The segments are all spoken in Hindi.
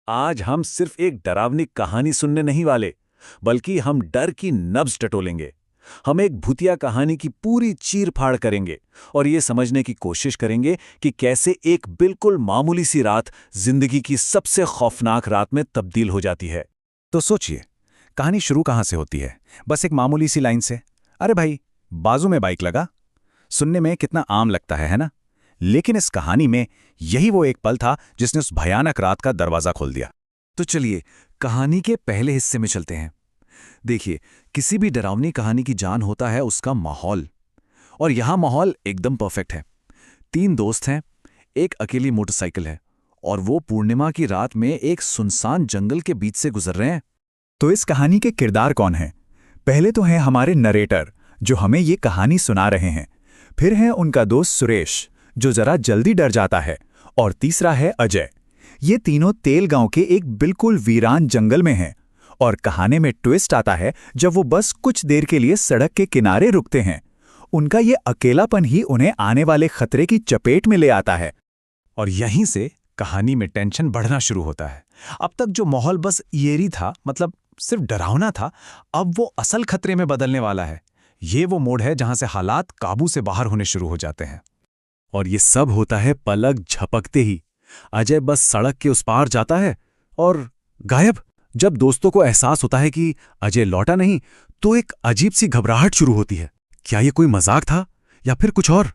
आज हम सिर्फ एक डरावनी कहानी सुनने नहीं वाले, बल्कि हम डर की नब्ज टटोलेंगे। हम एक भूतिया कहानी की पूरी चीर-फाड़ करेंगे और ये समझने की कोशिश करेंगे कि कैसे एक बिल्कुल मामूली सी रात जिंदगी की सबसे खौफनाक रात में तब्दील हो जाती है। तो सोचिए, कहानी शुरू कहाँ से होती है? बस एक मामूली सी लाइन से, अरे भाई, बाजू में बाइक लगा। सुनने में कितना आम लगता है ना? लेकिन इस कहानी में यही वो एक पल था जिसने उस भयानक रात का दरवाजा खोल दिया। तो चलिए, कहानी के पहले हिस्से में चलते हैं। देखिए, किसी भी डरावनी कहानी की जान होता है उसका माहौल, और यहाँ माहौल एकदम परफेक्ट है। 3 दोस्त हैं, एक अकेली मोटरसाइकिल है, और वो पूर्णिमा की रात में एक सुनसान जंगल के बीच से गुजर रहे हैं। तो इस कहानी के किरदार कौन हैं? पहले तो हैं हमारे नरेटर, जो हमें ये कहानी सुना रहे हैं। फिर है उनका दोस्त सुरेश, जो जरा जल्दी डर जाता है। और तीसरा है अजय। ये तीनों तेल गांव के एक बिल्कुल वीरान जंगल में हैं। और कहानी में ट्विस्ट आता है जब वो बस कुछ देर के लिए सड़क के किनारे रुकते हैं। उनका ये अकेलापन ही उन्हें आने वाले खतरे की चपेट में ले आता है। और यहीं से कहानी में टेंशन बढ़ना शुरू होता है। अब तक जो माहौल बस ईयरी था, मतलब सिर्फ डरावना था, अब वो असल खतरे में बदलने वाला है। ये वो मोड़ है जहां से हालात काबू से बाहर होने शुरू हो जाते हैं। और ये सब होता है पलक झपकते ही। अजय बस सड़क के उस पार जाता है और गायब। जब दोस्तों को एहसास होता है कि अजय लौटा नहीं, तो एक अजीब सी घबराहट शुरू होती है। क्या ये कोई मजाक था या फिर कुछ और?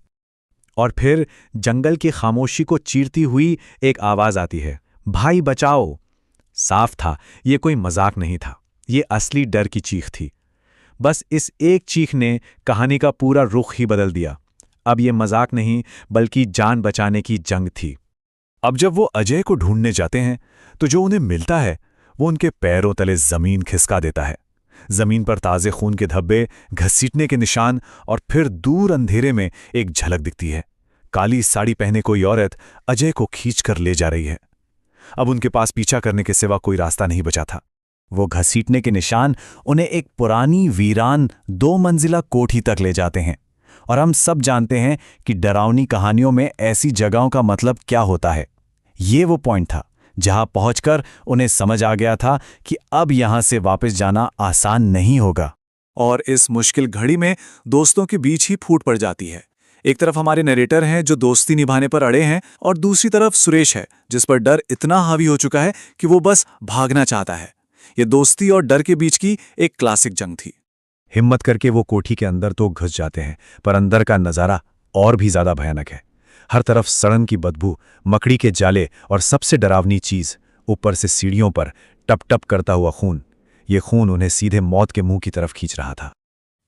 और फिर जंगल की खामोशी को चीरती हुई एक आवाज आती है, भाई बचाओ। साफ था, ये कोई मजाक नहीं था, ये असली डर की चीख थी। बस इस एक चीख ने कहानी का पूरा रुख ही बदल दिया। अब ये मजाक नहीं, बल्कि जान बचाने की जंग थी। अब जब वो अजय को ढूंढने जाते हैं, तो जो उन्हें मिलता है वो उनके पैरों तले जमीन खिसका देता है। जमीन पर ताजे खून के धब्बे, घसीटने के निशान, और फिर दूर अंधेरे में एक झलक दिखती है। काली साड़ी पहने कोई औरत अजय को खींचकर ले जा रही है। अब उनके पास पीछा करने के सिवा कोई रास्ता नहीं बचा था। वो घसीटने के निशान उन्हें एक पुरानी वीरान 2 मंजिला कोठी तक ले जाते हैं। और हम सब जानते हैं कि डरावनी कहानियों में ऐसी जगहों का मतलब क्या होता है। ये वो पॉइंट था जहां पहुंचकर उन्हें समझ आ गया था कि अब यहां से वापस जाना आसान नहीं होगा। और इस मुश्किल घड़ी में दोस्तों के बीच ही फूट पड़ जाती है। एक तरफ हमारे नरेटर हैं जो दोस्ती निभाने पर अड़े हैं, और दूसरी तरफ सुरेश है जिस पर डर इतना हावी हो चुका है कि वो बस भागना चाहता है। ये दोस्ती और डर के बीच की एक क्लासिक जंग थी। हिम्मत करके वो कोठी के अंदर तो घुस जाते हैं, पर अंदर का नज़ारा और भी ज्यादा भयानक है। हर तरफ सड़न की बदबू, मकड़ी के जाले, और सबसे डरावनी चीज, ऊपर से सीढ़ियों पर टप टप करता हुआ खून। ये खून उन्हें सीधे मौत के मुंह की तरफ खींच रहा था।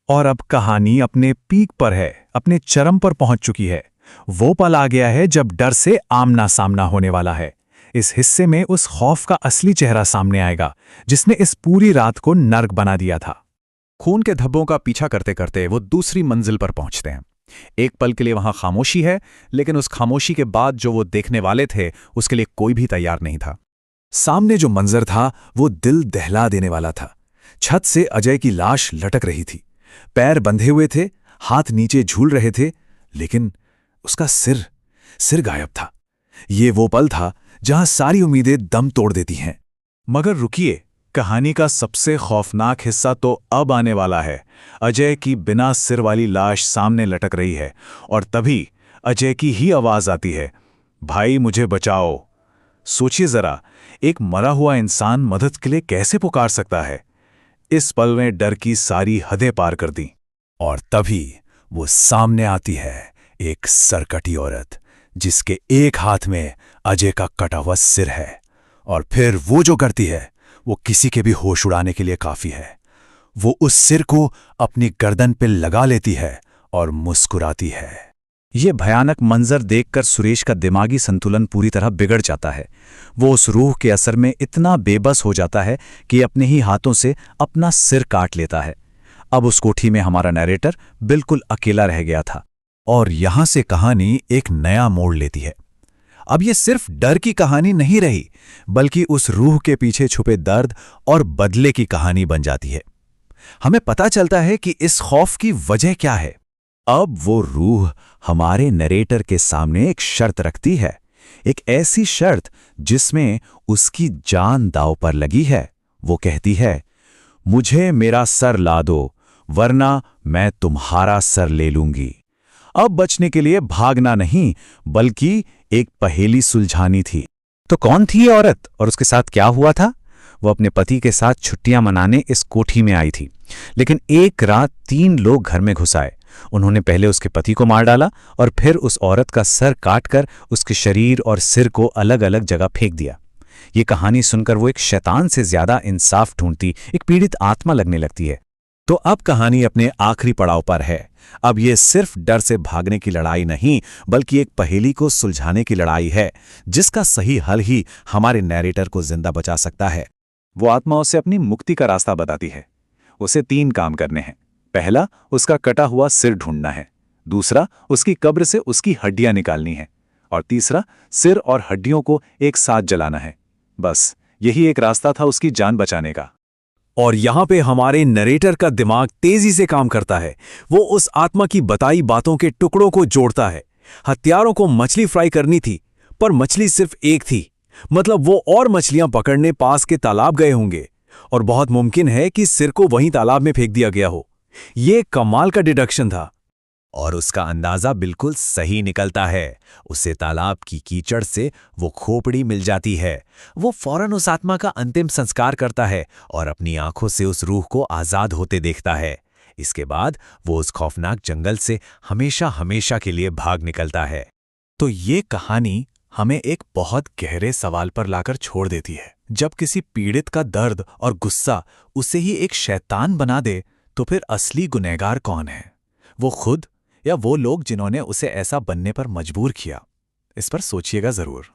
और अब कहानी अपने पीक पर है, अपने चरम पर पहुंच चुकी है। वो पल आ गया है जब डर से आमना सामना होने वाला है। इस हिस्से में उस खौफ का असली चेहरा सामने आएगा जिसने इस पूरी रात को नर्क बना दिया था। खून के धब्बों का पीछा करते करते वो दूसरी मंजिल पर पहुंचते हैं। एक पल के लिए वहां खामोशी है, लेकिन उस खामोशी के बाद जो वो देखने वाले थे उसके लिए कोई भी तैयार नहीं था। सामने जो मंजर था वो दिल दहला देने वाला था। छत से अजय की लाश लटक रही थी। पैर बंधे हुए थे, हाथ नीचे झूल रहे थे, लेकिन उसका सिर गायब था। ये वो पल था जहां सारी उम्मीदें दम तोड़ देती हैं। मगर रुकिए, कहानी का सबसे खौफनाक हिस्सा तो अब आने वाला है। अजय की बिना सिर वाली लाश सामने लटक रही है, और तभी अजय की ही आवाज आती है, भाई मुझे बचाओ। सोचिए जरा, एक मरा हुआ इंसान मदद के लिए कैसे पुकार सकता है? इस पल में डर की सारी हदें पार कर दी। और तभी वो सामने आती है, एक सरकटी औरत, जिसके एक हाथ में अजय का कटा हुआ सिर है। और फिर वो जो करती है वो किसी के भी होश उड़ाने के लिए काफी है। वो उस सिर को अपनी गर्दन पे लगा लेती है और मुस्कुराती है। ये भयानक मंजर देखकर सुरेश का दिमागी संतुलन पूरी तरह बिगड़ जाता है। वो उस रूह के असर में इतना बेबस हो जाता है कि अपने ही हाथों से अपना सिर काट लेता है। अब उस कोठी में हमारा नरेटर बिल्कुल अकेला रह गया था। और यहां से कहानी एक नया मोड़ लेती है। अब ये सिर्फ डर की कहानी नहीं रही, बल्कि उस रूह के पीछे छुपे दर्द और बदले की कहानी बन जाती है। हमें पता चलता है कि इस खौफ की वजह क्या है। अब वो रूह हमारे नरेटर के सामने एक शर्त रखती है एक ऐसी शर्त जिसमें उसकी जान दांव पर लगी है। वो कहती है, मुझे मेरा सर ला दो, वरना मैं तुम्हारा सर ले लूंगी। अब बचने के लिए भागना नहीं, बल्कि एक पहेली सुलझानी थी। तो कौन थी ये औरत और उसके साथ क्या हुआ था? वो अपने पति के साथ छुट्टियां मनाने इस कोठी में आई थी, लेकिन एक रात 3 लोग घर में घुस आए। उन्होंने पहले उसके पति को मार डाला और फिर उस औरत का सर काटकर उसके शरीर और सिर को अलग अलग जगह फेंक दिया। ये कहानी सुनकर वो एक शैतान से ज्यादा इंसाफ ढूंढती एक पीड़ित आत्मा लगने लगती है। तो अब कहानी अपने आखिरी पड़ाव पर है। अब ये सिर्फ डर से भागने की लड़ाई नहीं, बल्कि एक पहेली को सुलझाने की लड़ाई है, जिसका सही हल ही हमारे नैरेटर को जिंदा बचा सकता है। वो आत्मा उसे अपनी मुक्ति का रास्ता बताती है। उसे 3 काम करने हैं। पहला, उसका कटा हुआ सिर ढूंढना है। दूसरा, उसकी कब्र से उसकी हड्डियां निकालनी है। और तीसरा, सिर और हड्डियों को एक साथ जलाना है। बस यही एक रास्ता था उसकी जान बचाने का। और यहाँ पे हमारे नरेटर का दिमाग तेजी से काम करता है। वो उस आत्मा की बताई बातों के टुकड़ों को जोड़ता है। हत्यारों को मछली फ्राई करनी थी, पर मछली सिर्फ एक थी। मतलब वो और मछलियां पकड़ने पास के तालाब गए होंगे, और बहुत मुमकिन है कि सिर को वहीं तालाब में फेंक दिया गया हो। ये कमाल का डिडक्शन था। और उसका अंदाजा बिल्कुल सही निकलता है। उसे तालाब की कीचड़ से वो खोपड़ी मिल जाती है। वो फौरन उस आत्मा का अंतिम संस्कार करता है और अपनी आंखों से उस रूह को आजाद होते देखता है। इसके बाद वो उस खौफनाक जंगल से हमेशा हमेशा के लिए भाग निकलता है। तो ये कहानी हमें एक बहुत गहरे सवाल पर लाकर छोड़ देती है। जब किसी पीड़ित का दर्द और गुस्सा उसे ही एक शैतान बना दे, तो फिर असली गुनहगार कौन है? वो खुद या वो लोग जिन्होंने उसे ऐसा बनने पर मजबूर किया? इस पर सोचिएगा जरूर।